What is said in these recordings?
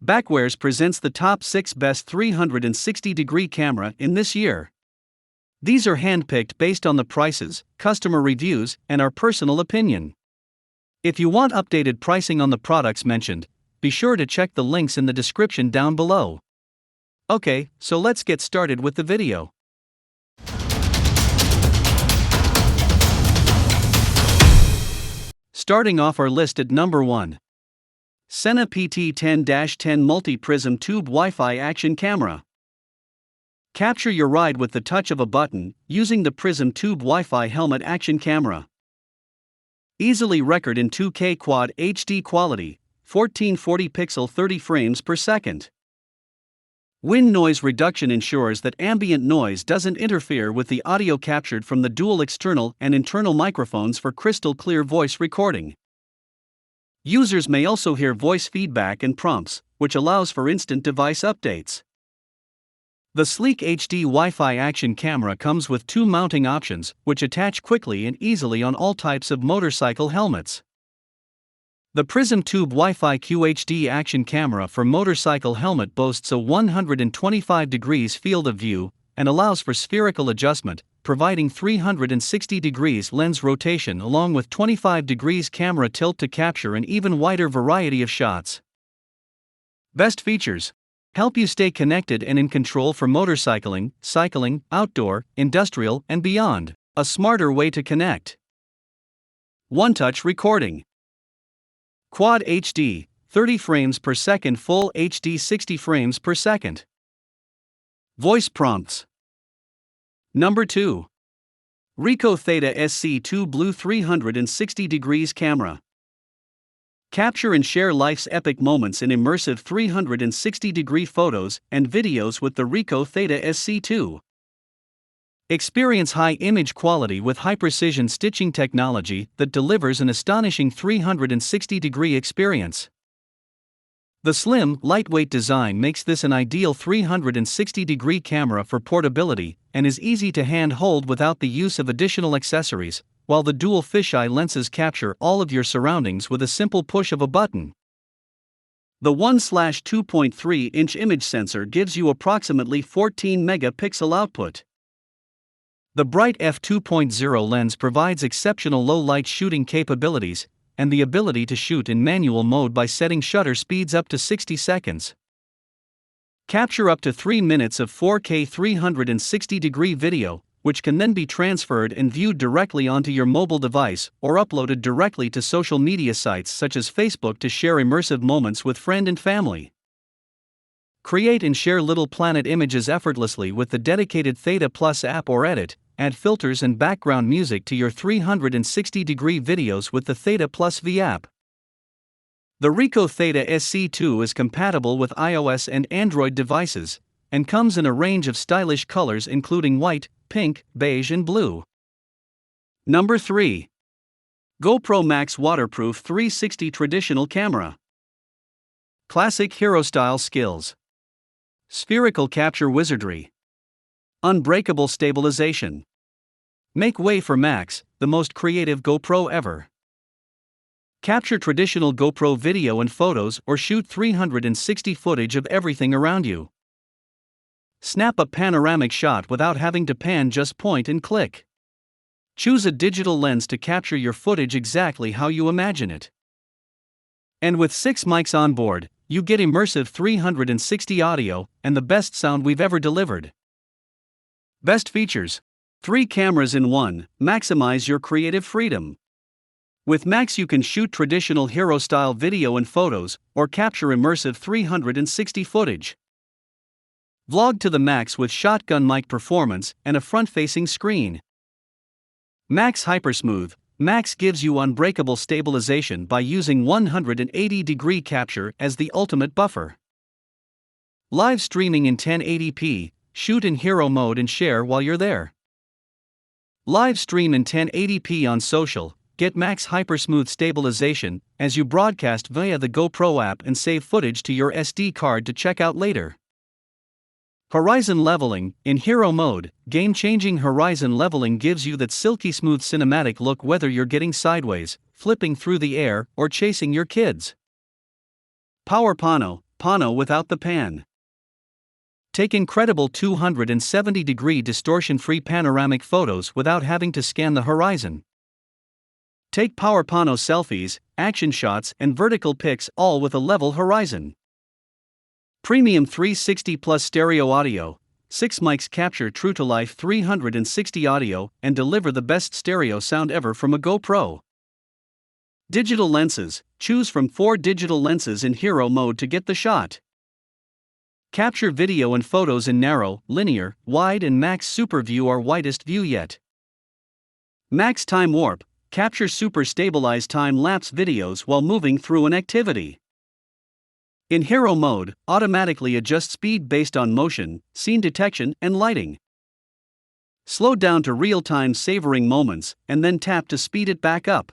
Backwares presents the top 6 best 360-degree camera in this year. These are handpicked based on the prices, customer reviews, and our personal opinion. If you want updated pricing on the products mentioned, be sure to check the links in the description down below. Okay, so let's get started with the video. Starting off our list at number 1. Sena PT10-10 Multi-Prism Tube Wi-Fi Action Camera. Capture your ride with the touch of a button, using the Prism Tube Wi-Fi Helmet Action Camera. Easily record in 2K Quad HD quality, 1440 pixel 30 frames per second. Wind noise reduction ensures that ambient noise doesn't interfere with the audio captured from the dual external and internal microphones for crystal clear voice recording. Users may also hear voice feedback and prompts, which allows for instant device updates. The sleek HD Wi-Fi action camera comes with 2 mounting options, which attach quickly and easily on all types of motorcycle helmets. The Prism Tube Wi-Fi QHD action camera for motorcycle helmet boasts a 125 degrees field of view and allows for spherical adjustment, providing 360 degrees lens rotation along with 25 degrees camera tilt to capture an even wider variety of shots. Best features: help you stay connected and in control for motorcycling, cycling, outdoor, industrial, and beyond. A smarter way to connect. One-touch recording. Quad HD, 30 frames per second. Full HD, 60 frames per second. Voice prompts. Number 2. Ricoh Theta SC2 Blue 360 degrees camera. Capture and share life's epic moments in immersive 360-degree photos and videos with the Ricoh Theta SC2. Experience high image quality with high-precision stitching technology that delivers an astonishing 360-degree experience. The slim, lightweight design makes this an ideal 360-degree camera for portability and is easy to hand-hold without the use of additional accessories, while the dual fisheye lenses capture all of your surroundings with a simple push of a button. The 1/2.3-inch image sensor gives you approximately 14 megapixel output. The bright f2.0 lens provides exceptional low-light shooting capabilities and the ability to shoot in manual mode by setting shutter speeds up to 60 seconds. Capture up to 3 minutes of 4K 360-degree video, which can then be transferred and viewed directly onto your mobile device or uploaded directly to social media sites such as Facebook to share immersive moments with friends and family. Create and share Little Planet images effortlessly with the dedicated Theta Plus app or edit, add filters and background music to your 360-degree videos with the Theta Plus V app. The Ricoh Theta SC2 is compatible with iOS and Android devices, and comes in a range of stylish colors including white, pink, beige and blue. Number 3. GoPro Max Waterproof 360 Traditional Camera. Classic hero-style skills. Spherical capture wizardry. Unbreakable stabilization. Make way for Max, the most creative GoPro ever. Capture traditional GoPro video and photos or shoot 360 footage of everything around you. Snap a panoramic shot without having to pan, just point and click. Choose a digital lens to capture your footage exactly how you imagine it. And with 6 mics on board, you get immersive 360 audio and the best sound we've ever delivered. Best features: 3 cameras in one, maximize your creative freedom. With Max you can shoot traditional hero-style video and photos, or capture immersive 360 footage. Vlog to the max with shotgun mic performance and a front-facing screen. Max Hypersmooth. Max gives you unbreakable stabilization by using 180-degree capture as the ultimate buffer. Live streaming in 1080p, shoot in hero mode and share while you're there. Live stream in 1080p on social, get Max Hypersmooth stabilization as you broadcast via the GoPro app and save footage to your SD card to check out later. Horizon leveling. In hero mode, game-changing horizon leveling gives you that silky smooth cinematic look whether you're getting sideways, flipping through the air, or chasing your kids. Power Pano. Pano without the pan. Take incredible 270-degree distortion-free panoramic photos without having to scan the horizon. Take power pano selfies, action shots, and vertical pics, all with a level horizon. Premium 360 plus stereo audio. 6 mics capture true-to-life 360 audio and deliver the best stereo sound ever from a GoPro. Digital lenses. Choose from 4 digital lenses in hero mode to get the shot. Capture video and photos in narrow, linear, wide and max super view or widest view yet. Max time warp. Capture super stabilized time-lapse videos while moving through an activity. In hero mode, automatically adjust speed based on motion, scene detection, and lighting. Slow down to real-time savoring moments, and then tap to speed it back up.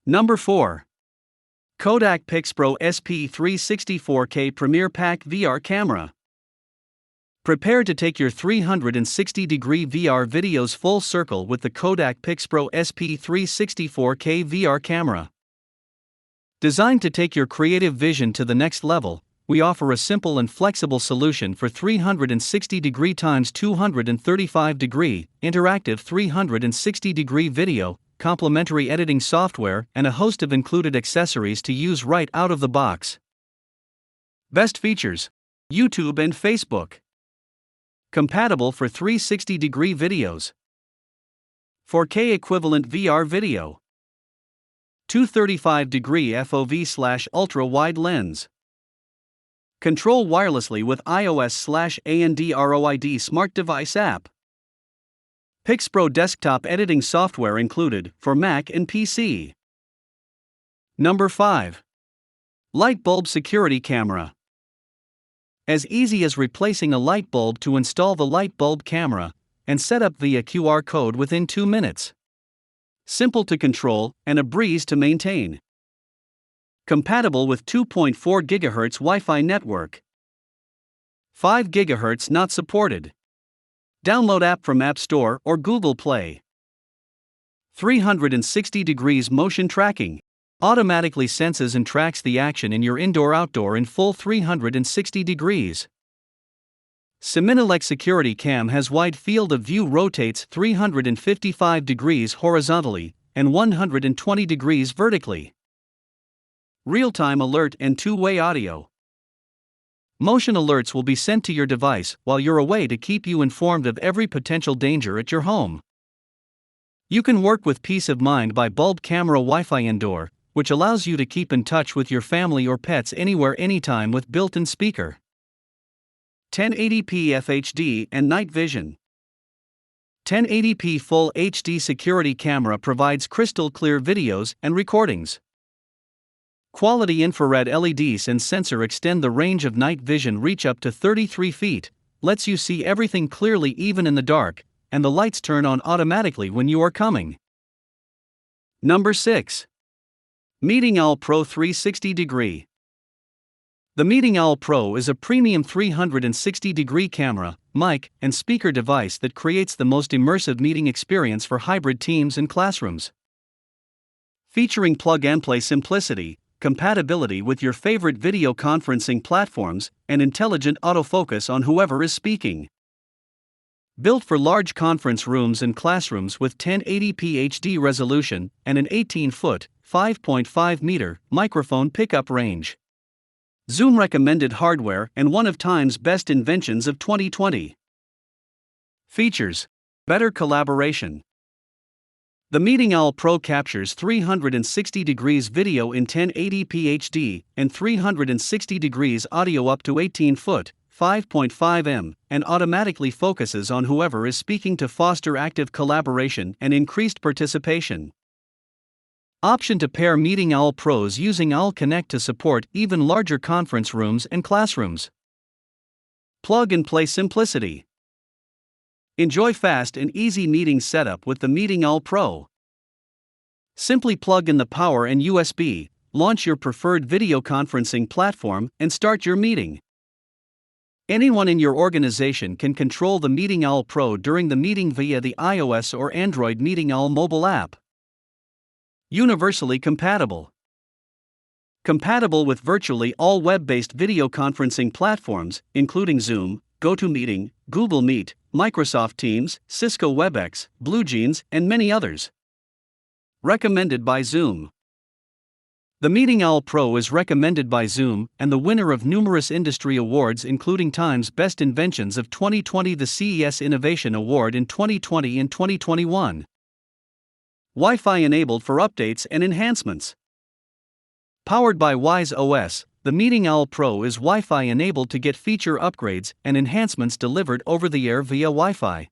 Number 4. Kodak PixPro SP360 4K Premier Pack VR Camera. Prepare to take your 360-degree VR videos full circle with the Kodak PixPro SP360 4K VR camera. Designed to take your creative vision to the next level, we offer a simple and flexible solution for 360-degree x 235-degree, interactive 360-degree video, complementary editing software, and a host of included accessories to use right out of the box. Best features: YouTube and Facebook. Compatible for 360-degree videos. 4K equivalent VR video. 235-degree FOV/ultra-wide lens. Control wirelessly with iOS/Android smart device app. PixPro desktop editing software included for Mac and PC. Number 5. Light bulb security camera. As easy as replacing a light bulb to install the light bulb camera and set up via QR code within 2 minutes. Simple to control and a breeze to maintain. Compatible with 2.4 GHz Wi-Fi network. 5 GHz not supported. Download app from App Store or Google Play. 360 degrees motion tracking. Automatically senses and tracks the action in your indoor-outdoor in full 360 degrees. Siminelec Security Cam has wide field of view, rotates 355 degrees horizontally and 120 degrees vertically. Real-time alert and two-way audio. Motion alerts will be sent to your device while you're away to keep you informed of every potential danger at your home. You can work with peace of mind by bulb camera Wi-Fi indoor, which allows you to keep in touch with your family or pets anywhere anytime with built-in speaker. 1080p FHD and night vision. 1080p Full HD security camera provides crystal clear videos and recordings. Quality infrared LEDs and sensor extend the range of night vision, reach up to 33 feet, lets you see everything clearly even in the dark, and the lights turn on automatically when you are coming. Number 6. Meeting Owl Pro 360 degree. The Meeting Owl Pro is a premium 360-degree camera, mic, and speaker device that creates the most immersive meeting experience for hybrid teams and classrooms. Featuring plug-and-play simplicity, compatibility with your favorite video conferencing platforms, and intelligent autofocus on whoever is speaking. Built for large conference rooms and classrooms with 1080p HD resolution and an 18-foot, 5.5-meter microphone pickup range. Zoom recommended hardware and one of Time's best inventions of 2020. Features: better collaboration. The Meeting Owl Pro captures 360 degrees video in 1080p HD and 360 degrees audio up to 18-foot, 5.5 and automatically focuses on whoever is speaking to foster active collaboration and increased participation. Option to pair Meeting Owl Pros using Owl Connect to support even larger conference rooms and classrooms. Plug-and-play simplicity. Enjoy fast and easy meeting setup with the Meeting Owl Pro. Simply plug in the power and USB, launch your preferred video conferencing platform, and start your meeting. Anyone in your organization can control the Meeting Owl Pro during the meeting via the iOS or Android Meeting Owl mobile app. Universally compatible. Compatible with virtually all web-based video conferencing platforms, including Zoom, GoToMeeting, Google Meet, Microsoft Teams, Cisco WebEx, BlueJeans, and many others. Recommended by Zoom. The Meeting Owl Pro is recommended by Zoom and the winner of numerous industry awards, including Time's Best Inventions of 2020, the CES Innovation Award in 2020 and 2021. Wi-Fi enabled for updates and enhancements. Powered by Wise OS, the Meeting Owl Pro is Wi-Fi enabled to get feature upgrades and enhancements delivered over the air via Wi-Fi.